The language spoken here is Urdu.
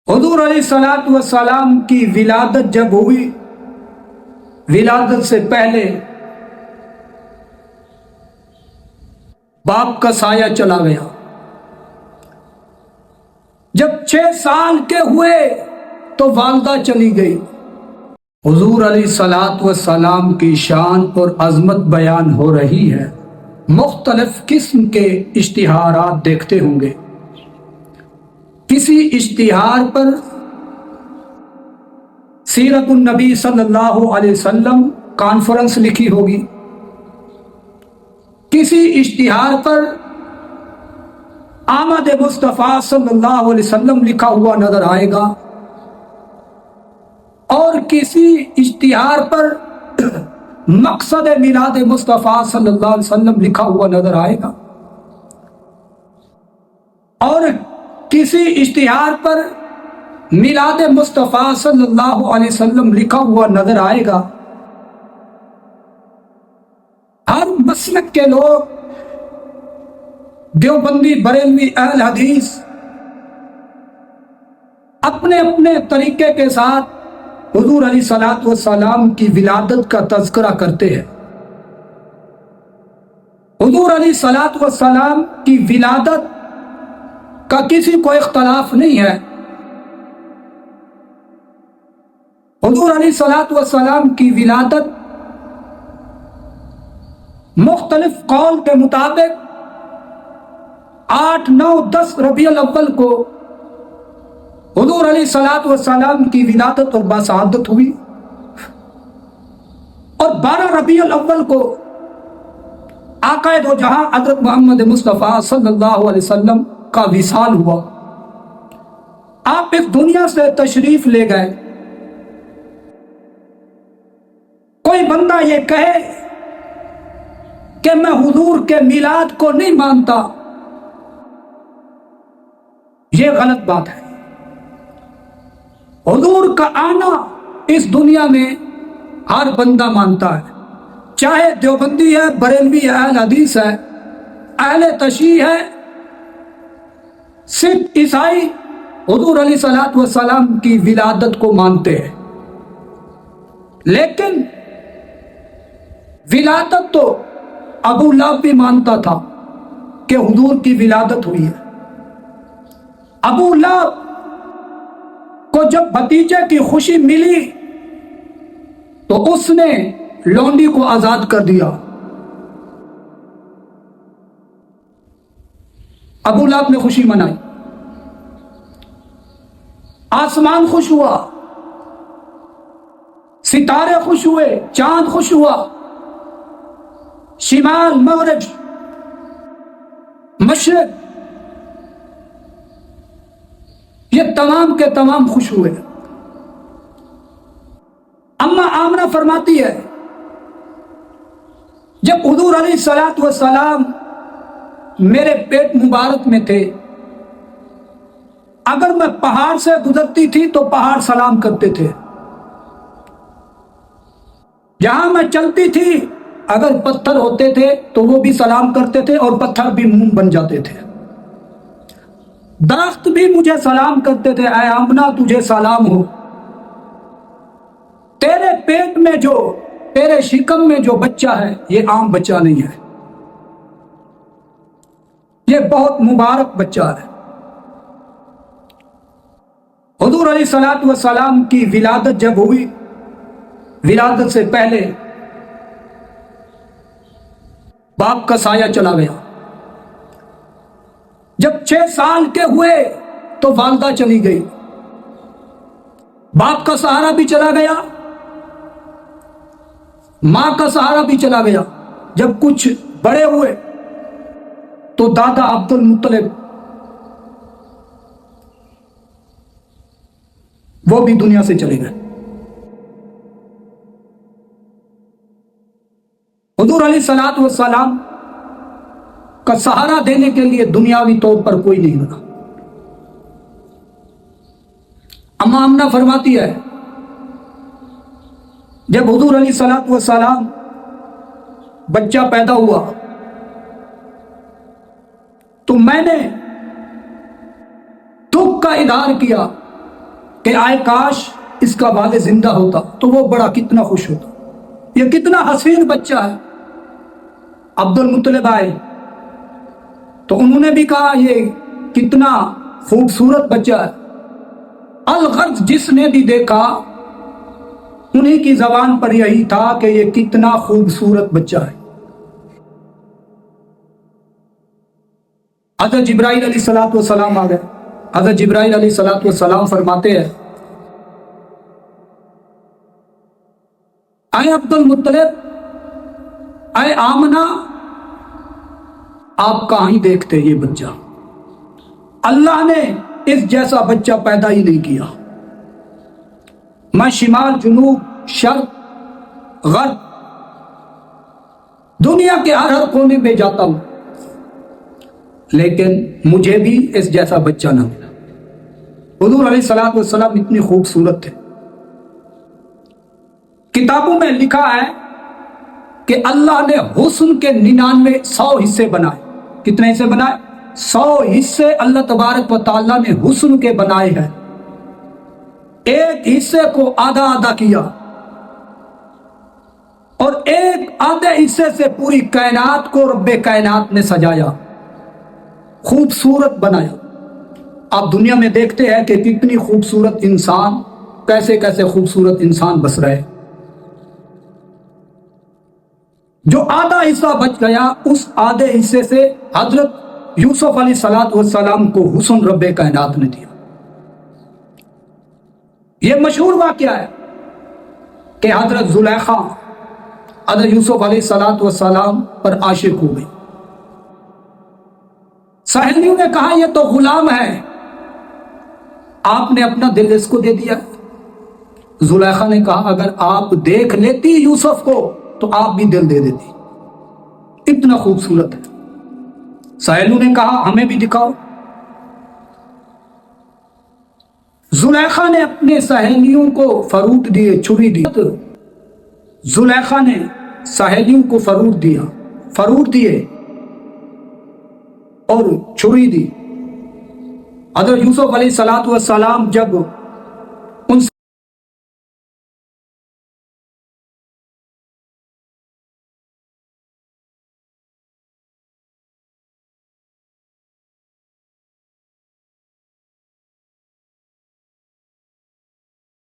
حضور علیہ الصلوۃ والسلام کی ولادت جب ہوئی، ولادت سے پہلے باپ کا سایہ چلا گیا۔ جب 6 سال کے ہوئے تو والدہ چلی گئی۔ حضور علیہ الصلوۃ والسلام کی شان اور عظمت بیان ہو رہی ہے۔ مختلف قسم کے اشتہارات دیکھتے ہوں گے۔ کسی اشتہار پر سیرت النبی صلی اللہ علیہ وسلم کانفرنس لکھی ہوگی، کسی اشتہار پر آمد مصطفیٰ صلی اللہ علیہ وسلم لکھا ہوا نظر آئے گا، اور کسی اشتہار پر مقصد میلاد مصطفیٰ صلی اللہ علیہ وسلم لکھا ہوا نظر آئے گا، اور کسی اشتہار پر میلاد مصطفیٰ صلی اللہ علیہ وسلم لکھا ہوا نظر آئے گا۔ ہر مسلک کے لوگ، دیوبندی، بریلوی، اہل حدیث، اپنے اپنے طریقے کے ساتھ حضور علیہ الصلوۃ والسلام کی ولادت کا تذکرہ کرتے ہیں۔ حضور علیہ الصلوۃ والسلام کی ولادت کا کسی کو اختلاف نہیں ہے۔ حضور علیہ الصلوۃ والسلام کی ولادت مختلف قول کے مطابق 8، 9، 10 ربیع الاول کو حضور علیہ الصلوۃ والسلام کی ولادت اور باسعادت ہوئی، اور 12 ربیع الاول کو آقا دو جہاں حضرت محمد مصطفیٰ صلی اللہ علیہ وسلم کا وصال ہوا۔ آپ اس دنیا سے تشریف لے گئے۔ کوئی بندہ یہ کہے کہ میں حضور کے میلاد کو نہیں مانتا، یہ غلط بات ہے۔ حضور کا آنا اس دنیا میں ہر بندہ مانتا ہے، چاہے دیوبندی ہے، بریلوی ہے، اہل حدیث ہے، اہل تشیع ہے، صرف عیسائی حضور علیہ الصلوۃ والسلام کی ولادت کو مانتے ہیں۔ لیکن ولادت تو ابو لہب بھی مانتا تھا کہ حضور کی ولادت ہوئی ہے۔ ابو لہب کو جب بھتیجے کی خوشی ملی تو اس نے لونڈی کو آزاد کر دیا۔ ابو لہب نے خوشی منائی، آسمان خوش ہوا، ستارے خوش ہوئے، چاند خوش ہوا، شمال، مغرب، مشرق، یہ تمام کے تمام خوش ہوئے۔ اما آمنہ فرماتی ہے جب حضور علیہ الصلوۃ والسلام میرے پیٹ مبارک میں تھے، اگر میں پہاڑ سے گزرتی تھی تو پہاڑ سلام کرتے تھے، جہاں میں چلتی تھی اگر پتھر ہوتے تھے تو وہ بھی سلام کرتے تھے، اور پتھر بھی منہ بن جاتے تھے۔ درخت بھی مجھے سلام کرتے تھے، اے آمنہ تجھے سلام ہو، تیرے پیٹ میں جو، تیرے شکم میں جو بچہ ہے یہ عام بچہ نہیں ہے، یہ بہت مبارک بچہ ہے۔ حضور علیہ الصلوۃ والسلام کی ولادت جب ہوئی، ولادت سے پہلے باپ کا سایہ چلا گیا۔ جب 6 سال کے ہوئے تو والدہ چلی گئی، باپ کا سہارا بھی چلا گیا، ماں کا سہارا بھی چلا گیا۔ جب کچھ بڑے ہوئے تو دادا عبد المطلب وہ بھی دنیا سے چلے گئے۔ حضور علیہ الصلوۃ والسلام کا سہارا دینے کے لیے دنیاوی طور پر کوئی نہیں بنا۔ اما آمنہ فرماتی ہے جب حضور علیہ الصلوۃ والسلام بچہ پیدا ہوا تو میں نے دکھ کا اظہار کیا کہ آئے کاش اس کا والد زندہ ہوتا تو وہ بڑا کتنا خوش ہوتا، یہ کتنا حسین بچہ ہے۔ عبد المطلب آئے تو انہوں نے بھی کہا یہ کتنا خوبصورت بچہ ہے۔ الغرض جس نے بھی دیکھا انہی کی زبان پر یہی تھا کہ یہ کتنا خوبصورت بچہ ہے۔ حضرت جبرائیل علیہ السلام آ گئے۔ حضرت جبرائیل علیہ السلام فرماتے ہیں اے عبد المطلب، اے آمنہ، آپ کہاں ہی دیکھتے یہ بچہ؟ اللہ نے اس جیسا بچہ پیدا ہی نہیں کیا۔ میں شمال، جنوب، شرق، غرب، دنیا کے ہر کونے میں جاتا ہوں، لیکن مجھے بھی اس جیسا بچہ نہ ملا۔ حضور علیہ السلام اتنی خوبصورت تھے۔ کتابوں میں لکھا ہے کہ اللہ نے حسن کے 99 حصے بنائے۔ کتنے حصے بنائے؟ 100 حصے اللہ تبارک و تعالیٰ نے حسن کے بنائے ہیں۔ ایک حصے کو آدھا آدھا کیا اور ایک آدھے حصے سے پوری کائنات کو رب کائنات نے سجایا، خوبصورت بنایا۔ آپ دنیا میں دیکھتے ہیں کہ کتنی خوبصورت انسان، کیسے کیسے خوبصورت انسان بس رہے۔ جو آدھا حصہ بچ گیا، اس آدھے حصے سے حضرت یوسف علیہ السلام کو حسن رب کائنات نے دیا۔ یہ مشہور واقعہ ہے کہ حضرت زلیخا حضرت یوسف علیہ السلام پر عاشق ہو گئی۔ سہیلیوں نے کہا یہ تو غلام ہے، آپ نے اپنا دل اس کو دے دیا۔ زلیخا نے کہا اگر آپ دیکھ لیتی یوسف کو تو آپ بھی دل دے دیتی، اتنا خوبصورت ہے۔ سہیلیوں نے کہا ہمیں بھی دکھاؤ۔ زلیخا نے اپنے سہیلیوں کو فروٹ دیے، چھری دی۔ زلیخا نے سہیلیوں کو فروٹ دیے اور چھری دی۔ حضرت یوسف علیہ السلام جب